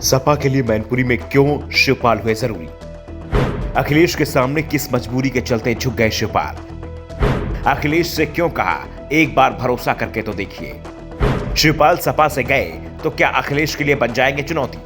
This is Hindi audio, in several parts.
सपा के लिए मैनपुरी में क्यों शिवपाल हुए जरूरी? अखिलेश के सामने किस मजबूरी के चलते झुक गए शिवपाल? अखिलेश से क्यों कहा एक बार भरोसा करके तो देखिए? शिवपाल सपा से गए तो क्या अखिलेश के लिए बन जाएंगे चुनौती?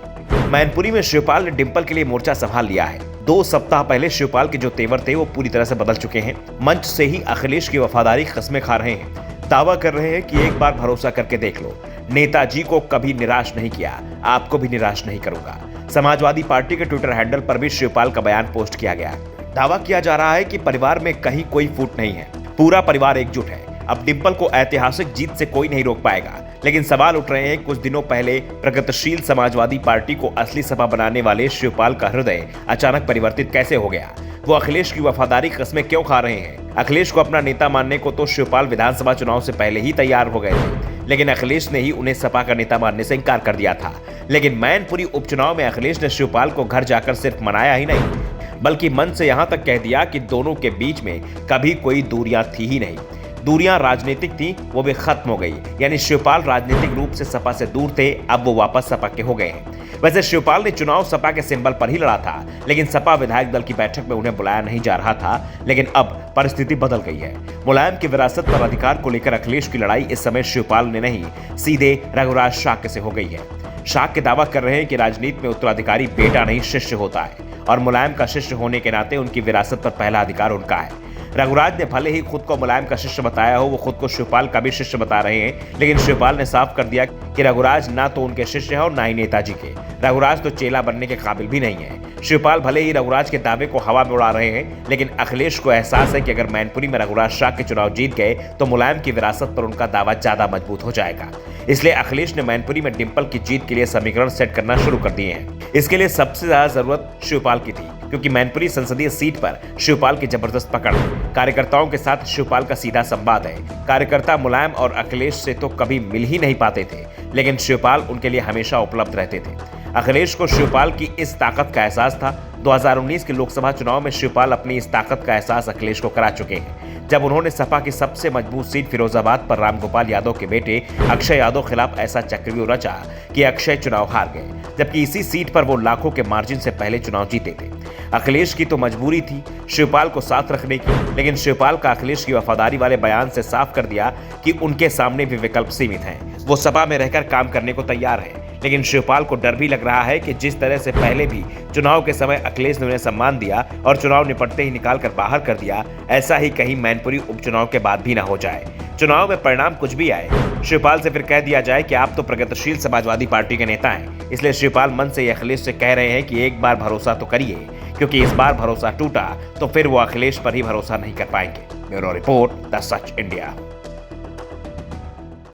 मैनपुरी में शिवपाल ने डिंपल के लिए मोर्चा संभाल लिया है। 2 सप्ताह पहले शिवपाल के जो तेवर थे वो पूरी तरह से बदल चुके हैं। मंच से ही अखिलेश की वफादारी कस्में खा रहे हैं, दावा कर रहे हैं कि एक बार भरोसा करके देख लो, नेताजी को कभी निराश नहीं किया, आपको भी निराश नहीं करूंगा। समाजवादी पार्टी के ट्विटर हैंडल पर भी शिवपाल का बयान पोस्ट किया गया। दावा किया जा रहा है कि परिवार में कहीं कोई फूट नहीं है, पूरा परिवार एकजुट है। अब डिंपल को ऐतिहासिक जीत से कोई नहीं रोक पाएगा। लेकिन सवाल उठ रहे हैं, कुछ दिनों पहले प्रगतिशील समाजवादी पार्टी को असली सपा बनाने वाले शिवपाल का हृदय अचानक परिवर्तित कैसे हो गया? वो अखिलेश की वफादारी कस्में क्यों खा रहे हैं? अखिलेश को अपना नेता मानने को तो शिवपाल विधानसभा चुनाव से पहले ही तैयार हो गए थे, लेकिन अखिलेश ने ही उन्हें सपा का नेता मानने से इनकार कर दिया था। लेकिन मैनपुरी उपचुनाव में अखिलेश ने शिवपाल को घर जाकर सिर्फ मनाया ही नहीं, बल्कि मन से यहां तक कह दिया कि दोनों के बीच में कभी कोई दूरियां थी ही नहीं। दूरियां राजनीतिक थी, वो भी खत्म हो गई। यानी शिवपाल राजनीतिक रूप से सपा से दूर थे, अब वो वापस सपा के हो गए हैं। वैसे शिवपाल ने चुनाव सपा के सिंबल पर ही लड़ा था, लेकिन सपा विधायक दल की बैठक में उन्हें बुलाया नहीं जा रहा था। लेकिन अब परिस्थिति बदल गई है। मुलायम की विरासत पर अधिकार को लेकर अखिलेश की लड़ाई इस समय शिवपाल ने नहीं, सीधे रघुराज शाक्य से हो गई है। शाक्य दावा कर रहे हैं कि राजनीति में उत्तराधिकारी बेटा नहीं शिष्य होता है, और मुलायम का शिष्य होने के नाते उनकी विरासत पर पहला अधिकार उनका है। रघुराज ने भले ही खुद को मुलायम का शिष्य बताया हो, वो खुद को शिवपाल का भी शिष्य बता रहे हैं, लेकिन शिवपाल ने साफ कर दिया कि रघुराज ना तो उनके शिष्य है और ना ही नेताजी के। रघुराज तो चेला बनने के काबिल भी नहीं है। शिवपाल भले ही रघुराज के दावे को हवा में उड़ा रहे हैं, लेकिन अखिलेश को एहसास है कि अगर मैनपुरी में रघुराज शाक्य चुनाव जीत गए तो मुलायम की विरासत पर उनका दावा ज्यादा मजबूत हो जाएगा। इसलिए अखिलेश ने मैनपुरी में डिंपल की जीत के लिए समीकरण सेट करना शुरू कर दिए हैं। इसके लिए सबसे ज्यादा जरूरत शिवपाल की थी, क्योंकि मैनपुरी संसदीय सीट पर शिवपाल की जबरदस्त पकड़ है। कार्यकर्ताओं के साथ शिवपाल का सीधा संवाद है। कार्यकर्ता मुलायम और अखिलेश से तो कभी मिल ही नहीं पाते थे, लेकिन शिवपाल उनके लिए हमेशा उपलब्ध रहते थे। अखिलेश को शिवपाल की इस ताकत का एहसास था। 2019 के लोकसभा चुनाव में शिवपाल अपनी इस ताकत का एहसास अखिलेश को करा चुके हैं, जब उन्होंने सपा की सबसे मजबूत सीट फिरोजाबाद पर रामगोपाल यादव के बेटे अक्षय यादव खिलाफ ऐसा चक्रव्यूह रचा कि अक्षय चुनाव हार गए, जबकि इसी सीट पर वो लाखों के मार्जिन से पहले चुनाव जीते थे। अखिलेश की तो मजबूरी थी शिवपाल को साथ रखने की, लेकिन शिवपाल का अखिलेश की वफादारी वाले बयान से साफ कर दिया कि उनके सामने भी विकल्प सीमित हैं। वो सपा में रहकर काम करने को तैयार है, लेकिन शिवपाल को डर भी लग रहा है कि जिस तरह से पहले भी चुनाव के समय अखिलेश ने उन्हें सम्मान दिया और चुनाव निपटते ही निकाल कर बाहर कर दिया, ऐसा ही कहीं मैनपुरी उपचुनाव के बाद भी ना हो जाए। चुनाव में परिणाम कुछ भी आए, शिवपाल से फिर कह दिया जाए कि आप तो प्रगतिशील समाजवादी पार्टी के नेता हैं। इसलिए शिवपाल मन से अखिलेश से कह रहे हैं कि एक बार भरोसा तो करिए, क्योंकि इस बार भरोसा टूटा तो फिर वो अखिलेश पर ही भरोसा नहीं कर पाएंगे। Bureau report, the such India.